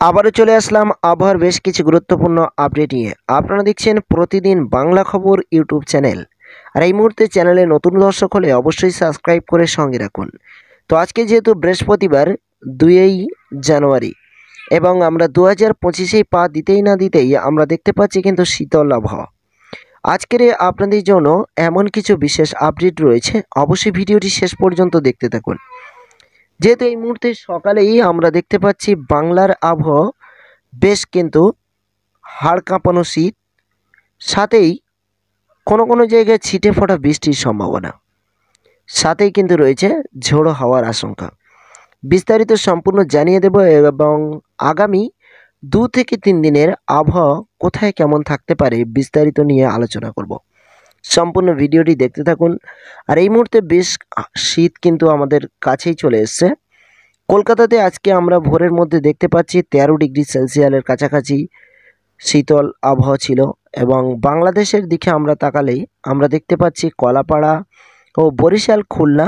আবারও চলে আসলাম আবহাওয়ার বেশ কিছু গুরুত্বপূর্ণ আপডেট নিয়ে। আপনারা দেখছেন প্রতিদিন বাংলা খবর ইউটিউব চ্যানেল। আর এই মুহূর্তে চ্যানেলে নতুন দর্শক হলে অবশ্যই সাবস্ক্রাইব করে সঙ্গে রাখুন। তো আজকে যেহেতু বৃহস্পতিবার 2 জানুয়ারি এবং আমরা 2025-এই পা দিতেই না দিতেই আমরা দেখতে পাচ্ছি কিন্তু শীতল আবহাওয়া। আজকের আপনাদের জন্য এমন কিছু বিশেষ আপডেট রয়েছে, অবশ্যই ভিডিওটি শেষ পর্যন্ত দেখতে থাকুন। যেহেতু এই মুহূর্তে সকালেই আমরা দেখতে পাচ্ছি বাংলার আবহাওয়া বেশ কিন্তু হাড় কাঁপানো শীত, সাথেই কোনো কোনো জায়গায় ছিটে ফোটা বৃষ্টির সম্ভাবনা, সাথেই কিন্তু রয়েছে ঝোড়ো হওয়ার আশঙ্কা। বিস্তারিত সম্পূর্ণ জানিয়ে দেব এবং আগামী 2 থেকে 3 দিনের আবহাওয়া কোথায় কেমন থাকতে পারে বিস্তারিত নিয়ে আলোচনা করব। সম্পূর্ণ ভিডিওটি দেখতে থাকুন। আর এই মুহূর্তে বেশ শীত কিন্তু আমাদের কাছেই চলে এসছে। কলকাতাতে আজকে আমরা ভোরের মধ্যে দেখতে পাচ্ছি 13 ডিগ্রি সেলসিয়াসের কাছাকাছি শীতল আবহাওয়া ছিল, এবং বাংলাদেশের দিকে আমরা তাকালেই আমরা দেখতে পাচ্ছি কলাপাড়া ও বরিশাল, খুলনা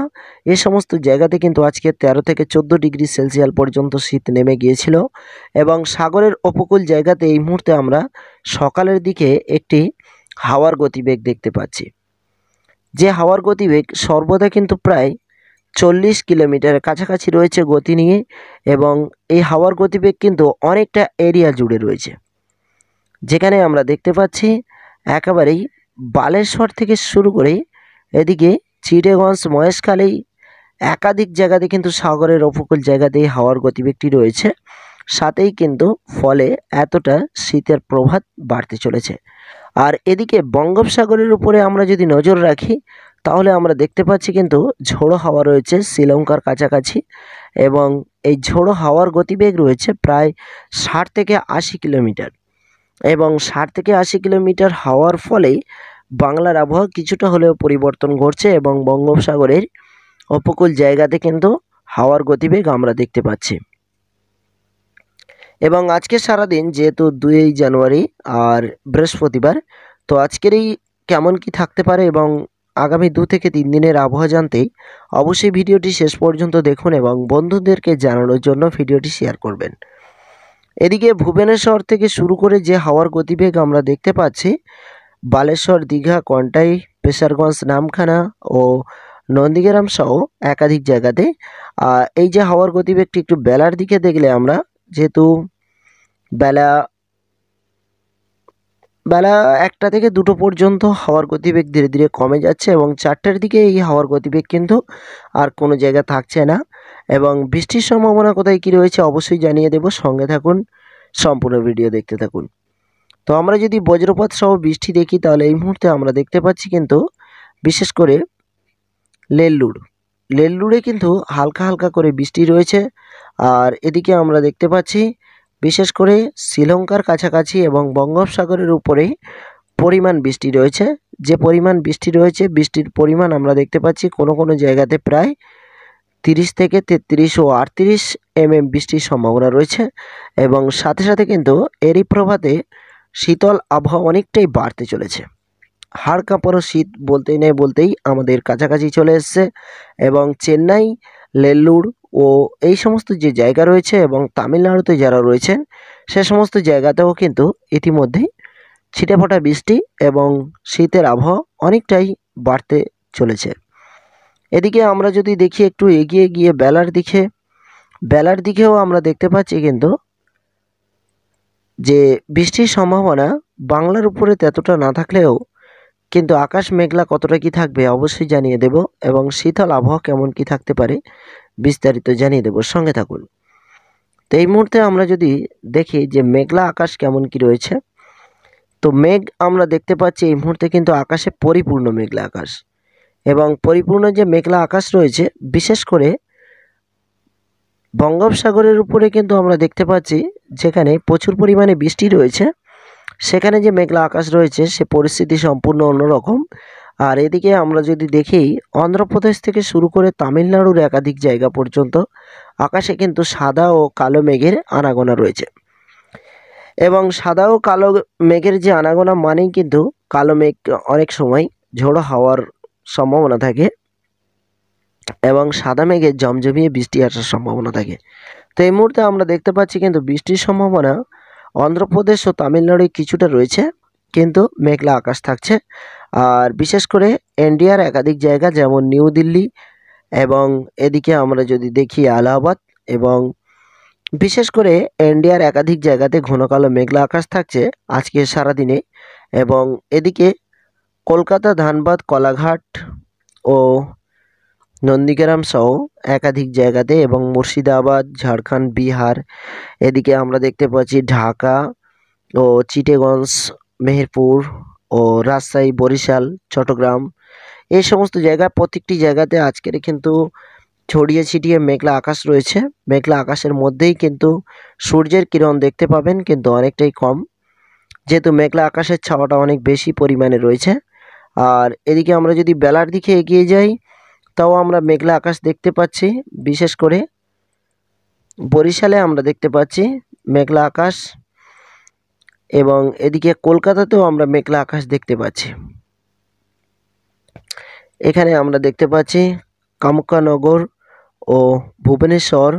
এ সমস্ত জায়গাতে কিন্তু আজকে 13 থেকে 14 ডিগ্রি সেলসিয়াস পর্যন্ত শীত নেমে গিয়েছিল। এবং সাগরের উপকূল জায়গাতে এই মুহূর্তে আমরা সকালের দিকে একটি হাওয়ার গতিবেগ দেখতে পাচ্ছি, যে হাওয়ার গতিবেগ সর্বদা কিন্তু প্রায় 40 কিলোমিটারের কাছাকাছি রয়েছে গতি নিয়ে, এবং এই হাওয়ার গতিবেগ কিন্তু অনেকটা এরিয়া জুড়ে রয়েছে, যেখানে আমরা দেখতে পাচ্ছি একেবারেই বালেশ্বর থেকে শুরু করে এদিকে চিটাগঞ্জ, মহেশখালী একাধিক জায়গাতে কিন্তু সাগরের উপকূল জায়গাতেই হাওয়ার গতিবেগটি রয়েছে। সাথেই কিন্তু ফলে এতটা শীতের প্রভাব বাড়তে চলেছে। আর এদিকে বঙ্গোপসাগরের উপরে আমরা যদি নজর রাখি তাহলে আমরা দেখতে পাচ্ছি কিন্তু ঝোড়ো হাওয়া রয়েছে শ্রীলঙ্কার কাছাকাছি, এবং এই ঝোড়ো হাওয়ার গতিবেগ রয়েছে প্রায় 60 থেকে 80 কিলোমিটার, এবং 60 থেকে 80 কিলোমিটার হাওয়ার ফলেই বাংলার আবহাওয়া কিছুটা হলেও পরিবর্তন ঘটছে, এবং বঙ্গোপসাগরের উপকূল জায়গাতে কিন্তু হাওয়ার গতিবেগ আমরা দেখতে পাচ্ছি। এবং আজকে সারাদিন যেহেতু 2 জানুয়ারি আর বৃহস্পতিবার, তো আজকের এই কেমন কি থাকতে পারে এবং আগামী 2 থেকে 3 দিনের আবহাওয়া জানতে অবশ্যই ভিডিওটি শেষ পর্যন্ত দেখুন এবং বন্ধুদেরকে জানানোর জন্য ভিডিওটি শেয়ার করবেন। এদিকে ভুবনেশ্বর থেকে শুরু করে যে হাওয়ার গতিবেগ আমরা দেখতে পাচ্ছি বালেশ্বর, দীঘা, কন্টাই, পেশারগঞ্জ, নামখানা ও নন্দীগ্রাম সহ একাধিক জায়গাতে এই যে হাওয়ার গতিবেগটি একটু বেলার দিকে দেখলে আমরা, যেহেতু বেলা 1টা থেকে 2টো পর্যন্ত হাওয়ার গতিবেগ ধীরে ধীরে কমে যাচ্ছে, এবং 4টার দিকে এই হাওয়ার গতিবেগ কিন্তু আর কোনো জায়গা থাকছে না। এবং বৃষ্টির সম্ভাবনা কোথায় কী রয়েছে অবশ্যই জানিয়ে দেব, সঙ্গে থাকুন, সম্পূর্ণ ভিডিও দেখতে থাকুন। তো আমরা যদি বজ্রপাত সহ বৃষ্টি দেখি তাহলে এই মুহূর্তে আমরা দেখতে পাচ্ছি কিন্তু বিশেষ করে লেল্লুড়ে কিন্তু হালকা হালকা করে বৃষ্টি রয়েছে। আর এদিকে আমরা দেখতে পাচ্ছি বিশেষ করে শ্রীলঙ্কার কাছাকাছি এবং বঙ্গোপসাগরের উপরে পরিমাণ বৃষ্টি রয়েছে। যে পরিমাণ বৃষ্টি রয়েছে, বৃষ্টির পরিমাণ আমরা দেখতে পাচ্ছি কোনো কোনো জায়গাতে প্রায় 30 থেকে 33 ও 38 mm বৃষ্টির সম্ভাবনা রয়েছে, এবং সাথে সাথে কিন্তু এরই প্রভাবে শীতল আবহাওয়া অনেকটাই বাড়তে চলেছে। হাড় কাঁপানো শীত বলতেই আমাদের কাছাকাছি চলে এসছে, এবং চেন্নাই, লেল্লুর ও এই সমস্ত যে জায়গা রয়েছে এবং তামিলনাড়ুতে যারা রয়েছেন সে সমস্ত জায়গাতেও কিন্তু ইতিমধ্যেই ছিটেফোঁটা বৃষ্টি এবং শীতের আবহাওয়া অনেকটাই বাড়তে চলেছে। এদিকে আমরা যদি দেখি একটু এগিয়ে গিয়ে বেলার দিকেও আমরা দেখতে পাচ্ছি কিন্তু যে বৃষ্টির সম্ভাবনা বাংলার উপরে ততটা না থাকলেও কিন্তু আকাশ মেঘলা কতটা কি থাকবে অবশ্যই জানিয়ে দেব, এবং শীতল আবহাওয়া কেমন কি থাকতে পারে বিস্তারিত জানিয়ে দেব, সঙ্গে থাকুন। তো এই মুহূর্তে আমরা যদি দেখি যে মেঘলা আকাশ কেমন কি রয়েছে, তো মেঘ আমরা দেখতে পাচ্ছি এই মুহূর্তে কিন্তু আকাশে পরিপূর্ণ মেঘলা আকাশ, এবং পরিপূর্ণ যে মেঘলা আকাশ রয়েছে বিশেষ করে বঙ্গোপসাগরের উপরে কিন্তু আমরা দেখতে পাচ্ছি যেখানে প্রচুর পরিমাণে বৃষ্টি রয়েছে, সেখানে যে মেঘলা আকাশ রয়েছে সে পরিস্থিতি সম্পূর্ণ অন্যরকম। আর এদিকে আমরা যদি দেখি অন্ধ্রপ্রদেশ থেকে শুরু করে তামিলনাড়ুর একাধিক জায়গা পর্যন্ত আকাশে কিন্তু সাদা ও কালো মেঘের আনাগোনা রয়েছে, এবং সাদা ও কালো মেঘের যে আনাগোনা মানেই কিন্তু কালো মেঘ অনেক সময় ঝোড়ো হাওয়ার সম্ভাবনা থাকে, এবং সাদা মেঘে জমজমিয়ে বৃষ্টি আসার সম্ভাবনা থাকে। তো এই মুহূর্তে আমরা দেখতে পাচ্ছি কিন্তু বৃষ্টির সম্ভাবনা অন্ধ্রপ্রদেশ ও তামিলনাড়ু কিছুটা রয়েছে, কিন্তু মেঘলা আকাশ থাকছে। আর বিশেষ করে ইন্ডিয়ার একাধিক জায়গা যেমন নিউ দিল্লি এবং এদিকে আমরা যদি দেখি এলাহাবাদ এবং বিশেষ করে ইন্ডিয়ার একাধিক জায়গাতে ঘন কালো মেঘলা আকাশ থাকছে আজকে সারাদিনে। এবং এদিকে কলকাতা, ধানবাদ, কোলাঘাট ও নন্দীগ্রাম সহ একাধিক জায়গাতে এবং মুর্শিদাবাদ, ঝাড়খণ্ড, বিহার, এদিকে আমরা দেখতে পাচ্ছি ঢাকা ও চিটাগঞ্জ, মেহেরপুর ও রাজশাহী, বরিশাল, চট্টগ্রাম, এই সমস্ত জায়গা প্রত্যেকটি জায়গাতে আজকের কিন্তু ছড়িয়ে ছিটিয়ে মেঘলা আকাশ রয়েছে। মেঘলা আকাশের মধ্যেই কিন্তু সূর্যের কিরণ দেখতে পাবেন, কিন্তু অনেকটাই কম, যেহেতু মেঘলা আকাশের ছাওয়াটা অনেক বেশি পরিমাণে রয়েছে। আর এদিকে আমরা যদি বেলার দিকে এগিয়ে যাই তাও আমরা মেঘলা আকাশ দেখতে পাচ্ছি। বিশেষ করে বরিশালে আমরা দেখতে পাচ্ছি মেঘলা আকাশ এবং এদিকে কলকাতাতেও আমরা মেঘলা আকাশ দেখতে পাচ্ছি। এখানে আমরা দেখতে পাচ্ছি কামুকানগর ও ভুবনেশ্বর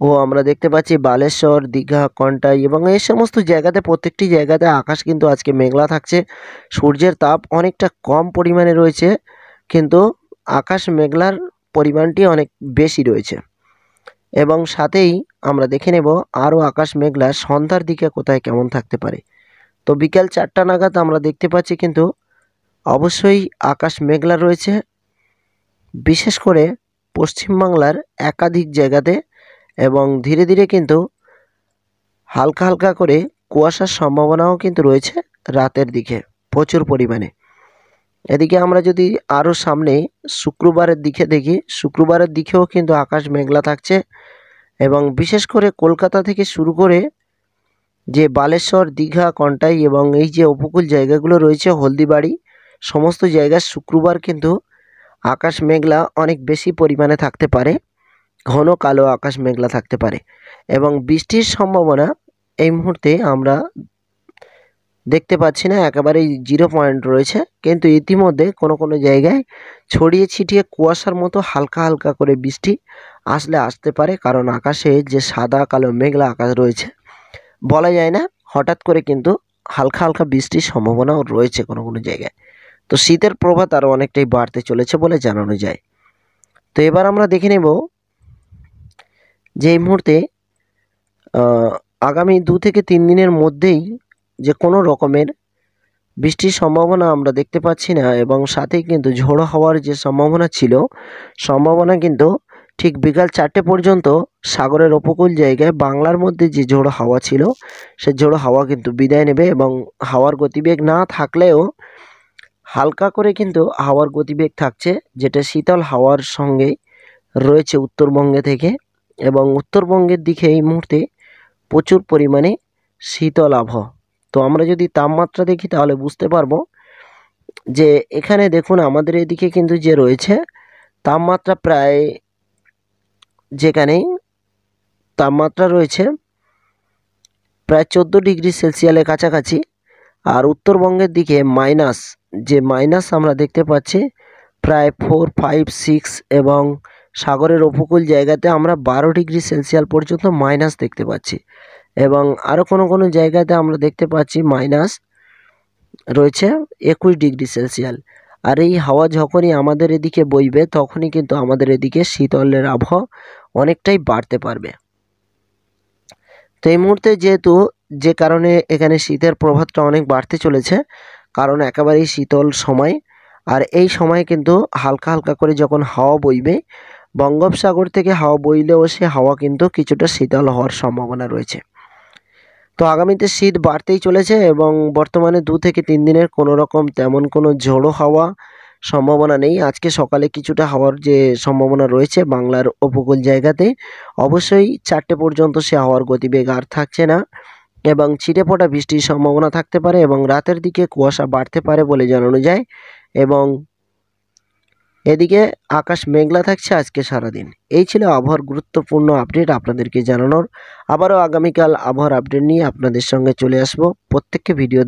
ও আমরা দেখতে পাচ্ছি বালেশ্বর, দীঘা, কন্টাই এবং এই সমস্ত জায়গাতে প্রত্যেকটি জায়গাতে আকাশ কিন্তু আজকে মেঘলা থাকছে। সূর্যের তাপ অনেকটা কম পরিমাণে রয়েছে, কিন্তু আকাশ মেঘলার পরিমাণটি অনেক বেশি রয়েছে। এবং সাথেই আমরা দেখে নেব আরও আকাশ মেঘলা সন্ধ্যার দিকে কোথায় কেমন থাকতে পারে। তো বিকেল 4টা নাগাদ আমরা দেখতে পাচ্ছি কিন্তু অবশ্যই আকাশ মেঘলা রয়েছে, বিশেষ করে পশ্চিমবাংলার একাধিক জায়গাতে। এবং ধীরে ধীরে কিন্তু হালকা হালকা করে কুয়াশার সম্ভাবনাও কিন্তু রয়েছে রাতের দিকে প্রচুর পরিমাণে। এদিকে আমরা যদি আরও সামনে শুক্রবারের দিকে দেখি, শুক্রবারের দিকেও কিন্তু আকাশ মেঘলা থাকছে। এবং বিশেষ করে কলকাতা থেকে শুরু করে যে বালেশ্বর, দীঘা, কন্টাই এবং এই যে উপকূল জায়গাগুলো রয়েছে, হলদিবাড়ি, সমস্ত জায়গায় শুক্রবার কিন্তু আকাশ মেঘলা অনেক বেশি পরিমাণে থাকতে পারে, ঘন কালো আকাশ মেঘলা থাকতে পারে। এবং বৃষ্টির সম্ভাবনা এই মুহূর্তে আমরা দেখতে পাচ্ছি না, একেবারেই 0 পয়েন্ট রয়েছে, কিন্তু ইতিমধ্যে কোনো কোনো জায়গায় ছড়িয়ে ছিটিয়ে কুয়াশার মতো হালকা হালকা করে বৃষ্টি আসতে পারে। কারণ আকাশে যে সাদা কালো মেঘলা আকাশ রয়েছে, বলা যায় না, হঠাৎ করে কিন্তু হালকা হালকা বৃষ্টির সম্ভাবনাও রয়েছে কোনো কোনো জায়গায়। তো শীতের প্রভাব আরও অনেকটাই বাড়তে চলেছে বলে জানানো যায়। তো এবার আমরা দেখে নেব যে এই মুহূর্তে আগামী 2 থেকে 3 দিনের মধ্যেই যে কোনো রকমের বৃষ্টির সম্ভাবনা আমরা দেখতে পাচ্ছি না। এবং সাথেই কিন্তু ঝোড়ো হাওয়ার যে সম্ভাবনা ছিল, সম্ভাবনা কিন্তু ঠিক বিকাল 4টে পর্যন্ত সাগরের উপকূল জায়গায় বাংলার মধ্যে যে ঝোড়ো হাওয়া ছিল, সে ঝোড়ো হাওয়া কিন্তু বিদায় নেবে। এবং হাওয়ার গতিবেগ না থাকলেও হালকা করে কিন্তু হাওয়ার গতিবেগ থাকছে, যেটা শীতল হাওয়ার সঙ্গে রয়েছে উত্তরবঙ্গে থেকে। এবং উত্তরবঙ্গের দিকে এই মুহূর্তে প্রচুর পরিমাণে শীতল আবহাওয়া। তো আমরা যদি তাপমাত্রা দেখি তাহলে বুঝতে পারবো যে এখানে দেখুন আমাদের এদিকে কিন্তু যে রয়েছে তাপমাত্রা প্রায়, যেখানে তাপমাত্রা রয়েছে প্রায় 14 ডিগ্রি সেলসিয়াসের কাছাকাছি। আর উত্তরবঙ্গের দিকে মাইনাস আমরা দেখতে পাচ্ছি প্রায় 4, 5, 6 এবং সাগরের উপকূল জায়গাতে আমরা 12 ডিগ্রি সেলসিয়াস পর্যন্ত মাইনাস দেখতে পাচ্ছি। এবং আরও কোনো কোনো জায়গাতে আমরা দেখতে পাচ্ছি মাইনাস রয়েছে 21 ডিগ্রি সেলসিয়াস। আর এই হাওয়া যখনই আমাদের এদিকে বইবে তখনই কিন্তু আমাদের এদিকে শীতলের আবহাওয়া অনেকটাই বাড়তে পারবে। তো এই মুহূর্তে যেহেতু যে কারণে এখানে শীতের প্রভাবটা অনেক বাড়তে চলেছে, কারণ একেবারেই শীতল সময়। আর এই সময় কিন্তু হালকা হালকা করে যখন হাওয়া বইবে, বঙ্গোপসাগর থেকে হাওয়া বইলেও সে হাওয়া কিন্তু কিছুটা শীতল হওয়ার সম্ভাবনা রয়েছে। তো আগামীতে শীত বাড়তেই চলেছে এবং বর্তমানে 2 থেকে 3 দিনের কোনো রকম তেমন কোনো ঝোড়ো হাওয়া সম্ভাবনা নেই। আজকে সকালে কিছুটা হাওয়ার যে সম্ভাবনা রয়েছে বাংলার উপকূল জায়গাতে, অবশ্যই 4টে পর্যন্ত সে হাওয়ার গতিবেগ আর থাকছে না এবং ছিটেফোঁটা বৃষ্টির সম্ভাবনা থাকতে পারে এবং রাতের দিকে কুয়াশা বাড়তে পারে বলে জানানো যায়। এবং এদিকে আকাশ মেঘলা থাকছে আজকে সারাদিন। এই ছিল আবহাওয়ার গুরুত্বপূর্ণ আপডেট আপনাদেরকে জানানোর। আবারও আগামীকাল আবহাওয়ার আপডেট নিয়ে আপনাদের সঙ্গে চলে আসবো। প্রত্যেককে ভিডিও